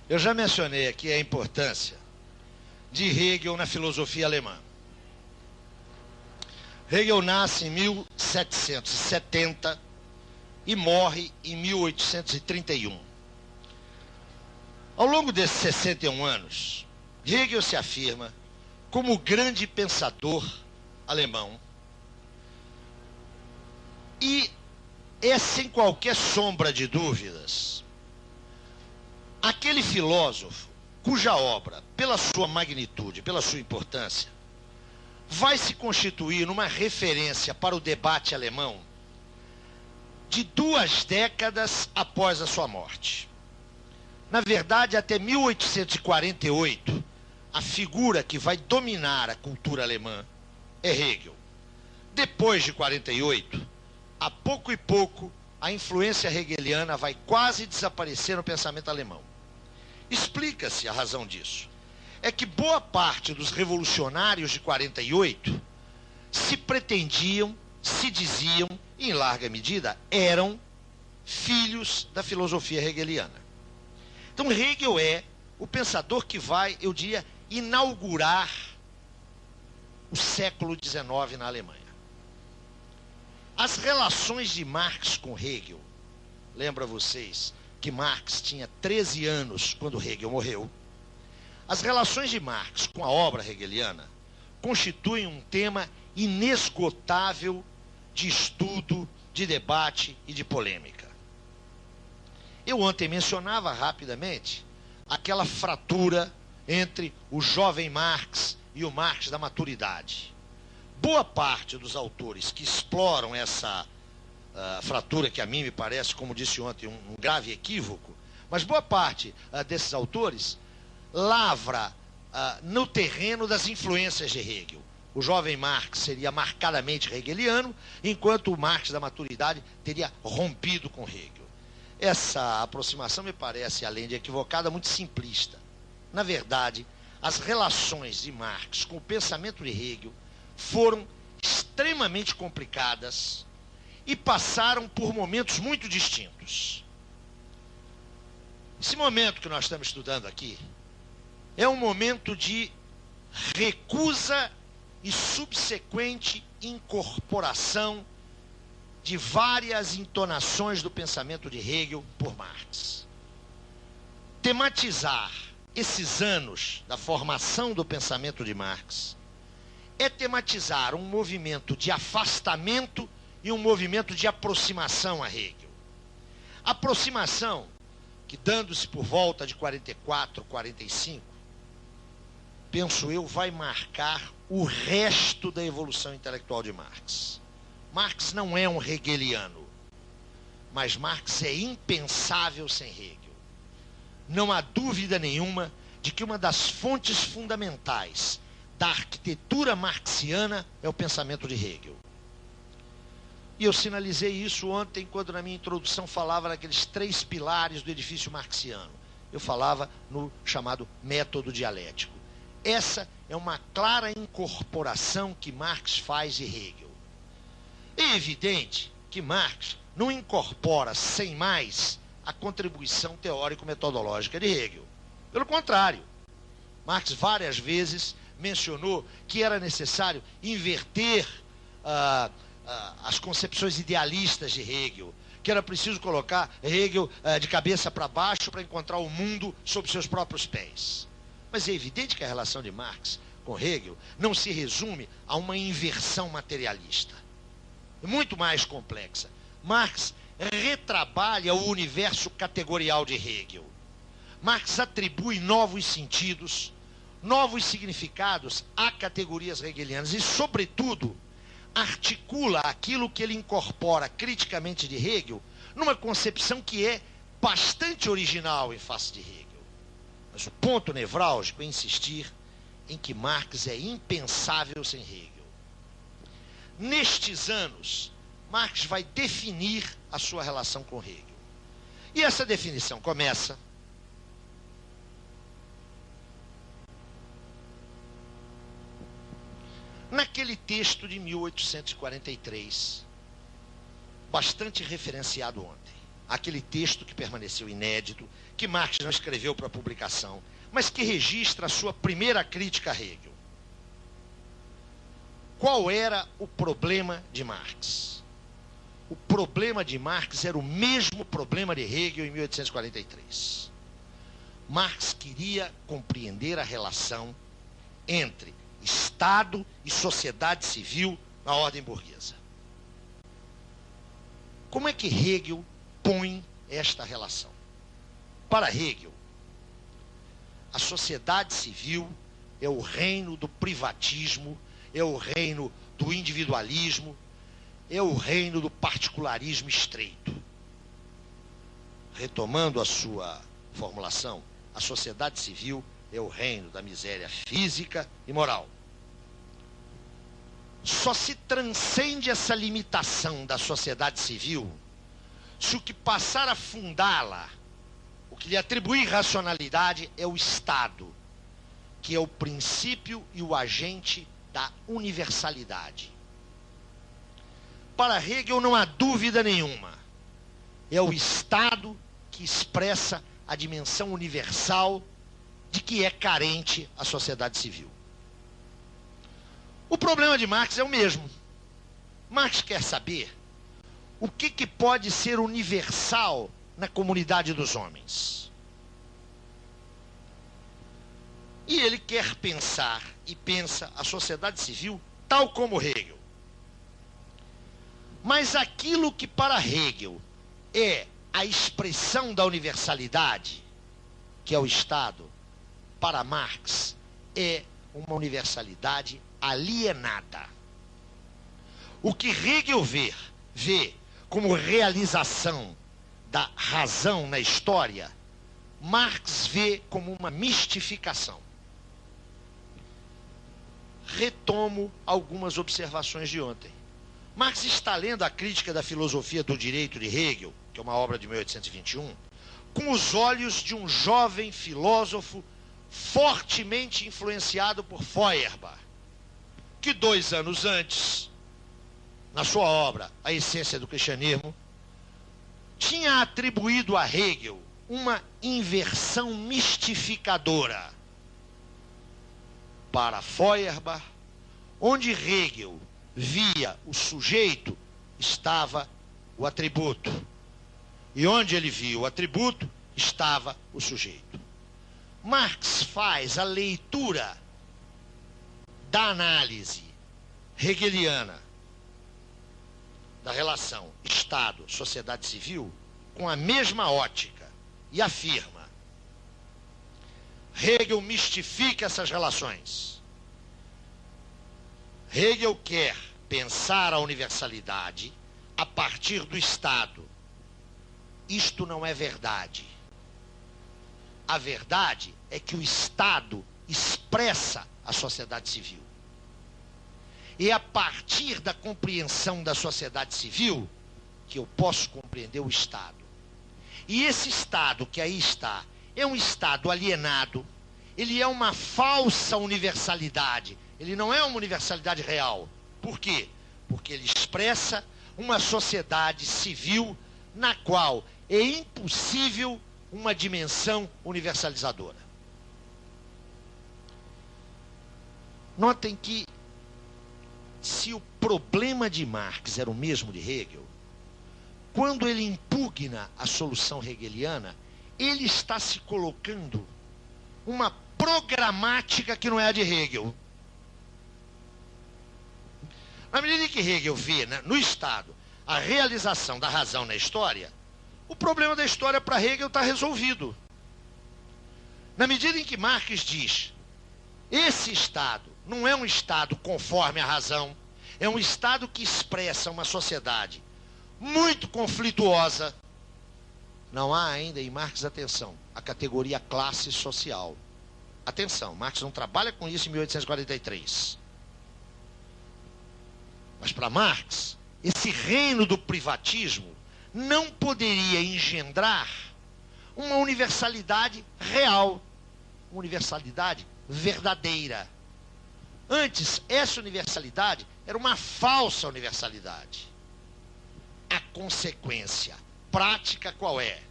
Eu já mencionei aqui a importância de Hegel na filosofia alemã. Hegel nasce em 1770 e morre em 1831. Ao longo desses 61 anos, Hegel se afirma como o grande pensador alemão e é, sem qualquer sombra de dúvidas, aquele filósofo cuja obra, pela sua magnitude, pela sua importância, vai se constituir numa referência para o debate alemão de 2 décadas após a sua morte. Na verdade, até 1848, a figura que vai dominar a cultura alemã é Hegel. Depois de 48, a pouco e pouco, a influência hegeliana vai quase desaparecer no pensamento alemão. Explica-se a razão disso. É que boa parte dos revolucionários de 48 se pretendiam, se diziam, e em larga medida, eram filhos da filosofia hegeliana. Então Hegel é o pensador que vai, eu diria, inaugurar o século XIX na Alemanha. As relações de Marx com Hegel, lembra vocês que Marx tinha 13 anos quando Hegel morreu. As relações de Marx com a obra hegeliana constituem um tema inesgotável de estudo, de debate e de polêmica. Eu ontem mencionava rapidamente aquela fratura entre o jovem Marx e o Marx da maturidade. Boa parte dos autores que exploram essa fratura, que a mim me parece, como disse ontem, um grave equívoco, mas boa parte desses autores lavra no terreno das influências de Hegel. O jovem Marx seria marcadamente hegeliano, enquanto o Marx da maturidade teria rompido com Hegel. Essa aproximação me parece, além de equivocada, muito simplista. Na verdade, as relações de Marx com o pensamento de Hegel foram extremamente complicadas e passaram por momentos muito distintos. Esse momento que nós estamos estudando aqui é um momento de recusa e subsequente incorporação de várias entonações do pensamento de Hegel por Marx. Tematizar esses anos da formação do pensamento de Marx é tematizar um movimento de afastamento e um movimento de aproximação a Hegel. Aproximação que, dando-se por volta de 44, 45, penso eu, vai marcar o resto da evolução intelectual de Marx. Marx não é um hegeliano, mas Marx é impensável sem Hegel. Não há dúvida nenhuma de que uma das fontes fundamentais da arquitetura marxiana é o pensamento de Hegel. E eu sinalizei isso ontem, quando na minha introdução falava naqueles 3 pilares do edifício marxiano. Eu falava no chamado método dialético. Essa é uma clara incorporação que Marx faz de Hegel. É evidente que Marx não incorpora sem mais a contribuição teórico-metodológica de Hegel. Pelo contrário, Marx várias vezes mencionou que era necessário inverter as concepções idealistas de Hegel, que era preciso colocar Hegel de cabeça para baixo para encontrar o mundo sob seus próprios pés. Mas é evidente que a relação de Marx com Hegel não se resume a uma inversão materialista. É muito mais complexa. Marx retrabalha o universo categorial de Hegel. Marx atribui novos sentidos, novos significados a categorias hegelianas e, sobretudo, articula aquilo que ele incorpora criticamente de Hegel numa concepção que é bastante original em face de Hegel. Mas o ponto nevrálgico é insistir em que Marx é impensável sem Hegel. Nestes anos, Marx vai definir a sua relação com Hegel. E essa definição começa naquele texto de 1843, bastante referenciado ontem. aquele texto que permaneceu inédito, que Marx não escreveu para publicação, mas que registra a sua primeira crítica a Hegel. Qual era o problema de Marx? O problema de Marx era o mesmo problema de Hegel em 1843. Marx queria compreender a relação entre Estado e sociedade civil na ordem burguesa. Como é que Hegel põe esta relação? Para Hegel, a sociedade civil é o reino do privatismo, é o reino do individualismo, é o reino do particularismo estreito. Retomando a sua formulação, a sociedade civil é o reino da miséria física e moral. Só se transcende essa limitação da sociedade civil se o que passar a fundá-la, o que lhe atribui racionalidade, é o Estado, que é o princípio e o agente da universalidade. Para Hegel não há dúvida nenhuma. É o Estado que expressa a dimensão universal de que é carente a sociedade civil. O problema de Marx é o mesmo. Marx quer saber o que pode ser universal na comunidade dos homens. E ele quer pensar, e pensa, a sociedade civil tal como Hegel. Mas aquilo que para Hegel é a expressão da universalidade, que é o Estado, para Marx é uma universalidade alienada. O que Hegel vê como realização da razão na história, Marx vê como uma mistificação. Retomo algumas observações de ontem. Marx está lendo a Crítica da Filosofia do Direito de Hegel, que é uma obra de 1821, com os olhos de um jovem filósofo fortemente influenciado por Feuerbach, que 2 anos antes, na sua obra A Essência do Cristianismo, tinha atribuído a Hegel uma inversão mistificadora. Para Feuerbach, onde Hegel via o sujeito, estava o atributo. E onde ele via o atributo, estava o sujeito. Marx faz a leitura da análise hegeliana da relação Estado-sociedade civil com a mesma ótica e afirma: Hegel mistifica essas relações. Hegel quer pensar a universalidade a partir do Estado. Isto não é verdade. A verdade é que o Estado expressa a sociedade civil. E é a partir da compreensão da sociedade civil que eu posso compreender o Estado. E esse Estado que aí está é um Estado alienado, ele é uma falsa universalidade, ele não é uma universalidade real. Por quê? Porque ele expressa uma sociedade civil na qual é impossível uma dimensão universalizadora. Notem que, se o problema de Marx era o mesmo de Hegel, quando ele impugna a solução hegeliana, ele está se colocando uma programática que não é a de Hegel. Na medida em que Hegel vê, né, no Estado a realização da razão na história, o problema da história para Hegel está resolvido. Na medida em que Marx diz: esse Estado não é um Estado conforme a razão, é um Estado que expressa uma sociedade muito conflituosa. Não há ainda em Marx, atenção, a categoria classe social. Atenção, Marx não trabalha com isso em 1843. Mas para Marx, esse reino do privatismo não poderia engendrar uma universalidade real, uma universalidade verdadeira. Antes, essa universalidade era uma falsa universalidade. A consequência prática qual é?